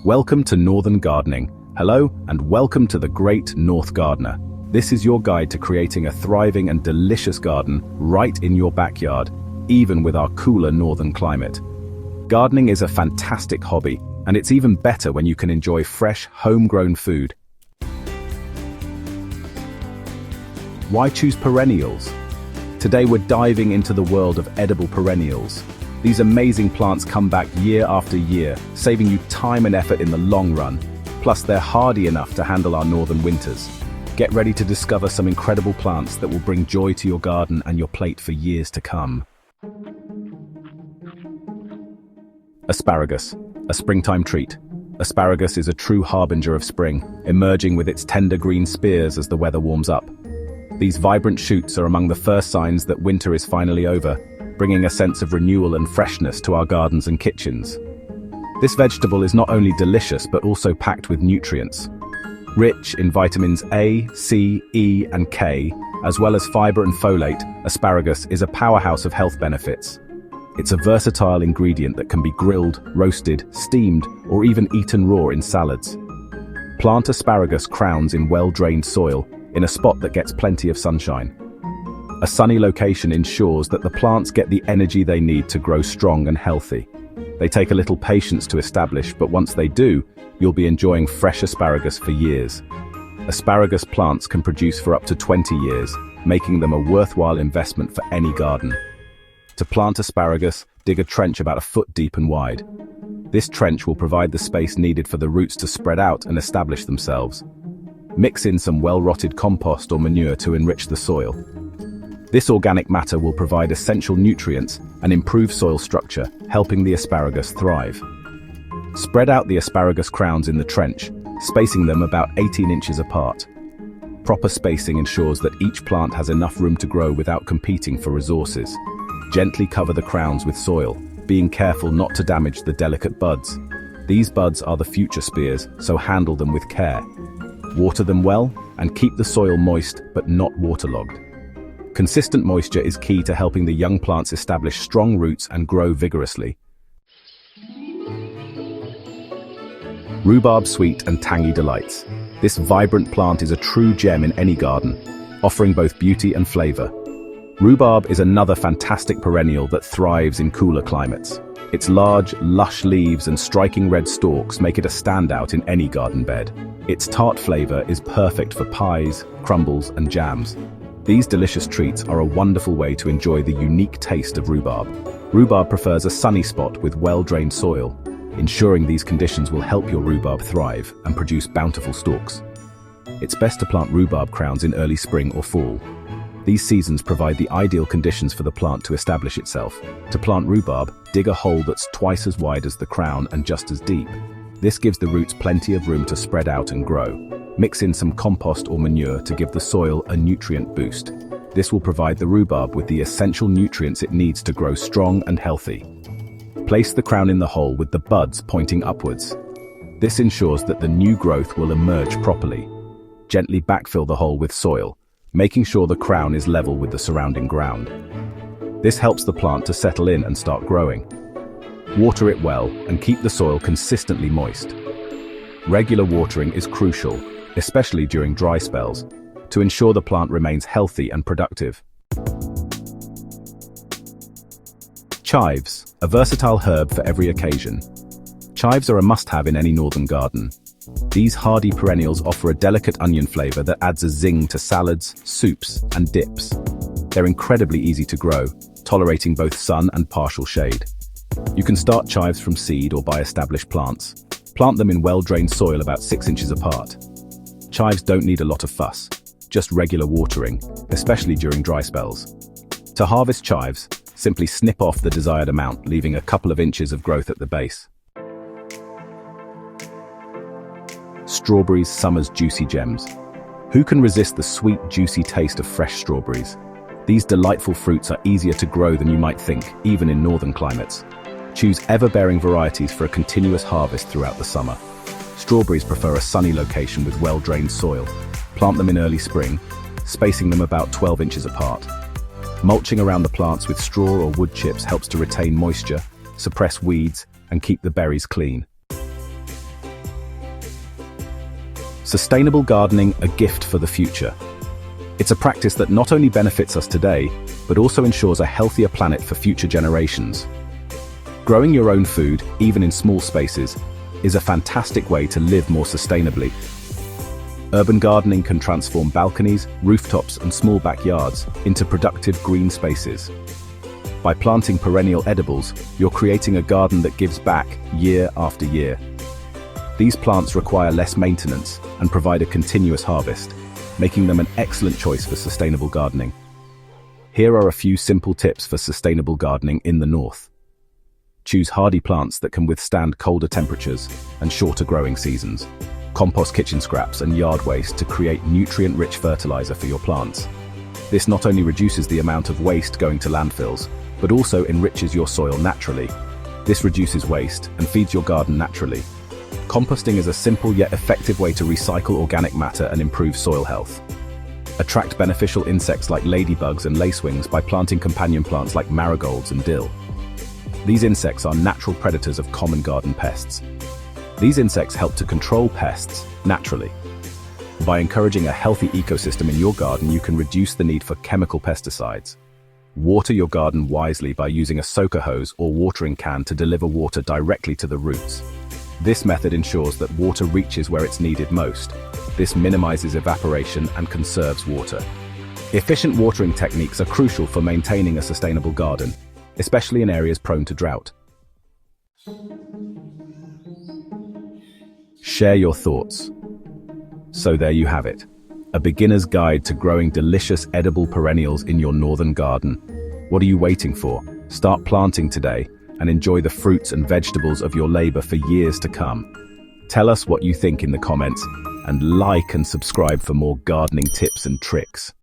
Welcome to Northern Gardening. Hello, and welcome to the Great North Gardener. This is your guide to creating a thriving and delicious garden right in your backyard, even with our cooler northern climate. Gardening is a fantastic hobby, and it's even better when you can enjoy fresh, homegrown food. Why choose perennials? Today we're diving into the world of edible perennials. These amazing plants come back year after year, saving you time and effort in the long run. Plus, they're hardy enough to handle our northern winters. Get ready to discover some incredible plants that will bring joy to your garden and your plate for years to come. Asparagus, a springtime treat. Asparagus is a true harbinger of spring, emerging with its tender green spears as the weather warms up. These vibrant shoots are among the first signs that winter is finally over, bringing a sense of renewal and freshness to our gardens and kitchens. This vegetable is not only delicious but also packed with nutrients. Rich in vitamins A, C, E, and K, as well as fiber and folate, asparagus is a powerhouse of health benefits. It's a versatile ingredient that can be grilled, roasted, steamed, or even eaten raw in salads. Plant asparagus crowns in well-drained soil, in a spot that gets plenty of sunshine. A sunny location ensures that the plants get the energy they need to grow strong and healthy. They take a little patience to establish, but once they do, you'll be enjoying fresh asparagus for years. Asparagus plants can produce for up to 20 years, making them a worthwhile investment for any garden. To plant asparagus, dig a trench about a foot deep and wide. This trench will provide the space needed for the roots to spread out and establish themselves. Mix in some well-rotted compost or manure to enrich the soil. This organic matter will provide essential nutrients and improve soil structure, helping the asparagus thrive. Spread out the asparagus crowns in the trench, spacing them about 18 inches apart. Proper spacing ensures that each plant has enough room to grow without competing for resources. Gently cover the crowns with soil, being careful not to damage the delicate buds. These buds are the future spears, so handle them with care. Water them well, and keep the soil moist but not waterlogged. Consistent moisture is key to helping the young plants establish strong roots and grow vigorously. Rhubarb sweet and tangy delights. This vibrant plant is a true gem in any garden, offering both beauty and flavor. Rhubarb is another fantastic perennial that thrives in cooler climates. Its large, lush leaves and striking red stalks make it a standout in any garden bed. Its tart flavor is perfect for pies, crumbles, and jams. These delicious treats are a wonderful way to enjoy the unique taste of rhubarb. Rhubarb prefers a sunny spot with well-drained soil. Ensuring these conditions will help your rhubarb thrive and produce bountiful stalks. It's best to plant rhubarb crowns in early spring or fall. These seasons provide the ideal conditions for the plant to establish itself. To plant rhubarb, dig a hole that's twice as wide as the crown and just as deep. This gives the roots plenty of room to spread out and grow. Mix in some compost or manure to give the soil a nutrient boost. This will provide the rhubarb with the essential nutrients it needs to grow strong and healthy. Place the crown in the hole with the buds pointing upwards. This ensures that the new growth will emerge properly. Gently backfill the hole with soil, making sure the crown is level with the surrounding ground. This helps the plant to settle in and start growing. Water it well and keep the soil consistently moist. Regular watering is crucial, especially during dry spells, to ensure the plant remains healthy and productive. Chives, a versatile herb for every occasion. Chives are a must-have in any northern garden. These hardy perennials offer a delicate onion flavor that adds a zing to salads, soups, and dips. They're incredibly easy to grow, tolerating both sun and partial shade. You can start chives from seed or buy established plants. Plant them in well-drained soil about 6 inches apart. Chives don't need a lot of fuss, just regular watering, especially during dry spells. To harvest chives, simply snip off the desired amount, leaving a couple of inches of growth at the base. Strawberries, summer's juicy gems. Who can resist the sweet, juicy taste of fresh strawberries? These delightful fruits are easier to grow than you might think, even in northern climates. Choose ever-bearing varieties for a continuous harvest throughout the summer. Strawberries prefer a sunny location with well-drained soil. Plant them in early spring, spacing them about 12 inches apart. Mulching around the plants with straw or wood chips helps to retain moisture, suppress weeds, and keep the berries clean. Sustainable gardening, a gift for the future. It's a practice that not only benefits us today, but also ensures a healthier planet for future generations. Growing your own food, even in small spaces, is a fantastic way to live more sustainably. Urban gardening can transform balconies, rooftops, and small backyards into productive green spaces. By planting perennial edibles, you're creating a garden that gives back year after year. These plants require less maintenance and provide a continuous harvest, making them an excellent choice for sustainable gardening. Here are a few simple tips for sustainable gardening in the north. Choose hardy plants that can withstand colder temperatures and shorter growing seasons. Compost kitchen scraps and yard waste to create nutrient-rich fertilizer for your plants. This not only reduces the amount of waste going to landfills, but also enriches your soil naturally. This reduces waste and feeds your garden naturally. Composting is a simple yet effective way to recycle organic matter and improve soil health. Attract beneficial insects like ladybugs and lacewings by planting companion plants like marigolds and dill. These insects are natural predators of common garden pests. These insects help to control pests naturally. By encouraging a healthy ecosystem in your garden, you can reduce the need for chemical pesticides. Water your garden wisely by using a soaker hose or watering can to deliver water directly to the roots. This method ensures that water reaches where it's needed most. This minimizes evaporation and conserves water. Efficient watering techniques are crucial for maintaining a sustainable garden, especially in areas prone to drought. Share your thoughts. So there you have it, a beginner's guide to growing delicious edible perennials in your northern garden. What are you waiting for? Start planting today and enjoy the fruits and vegetables of your labor for years to come. Tell us what you think in the comments, and like and subscribe for more gardening tips and tricks.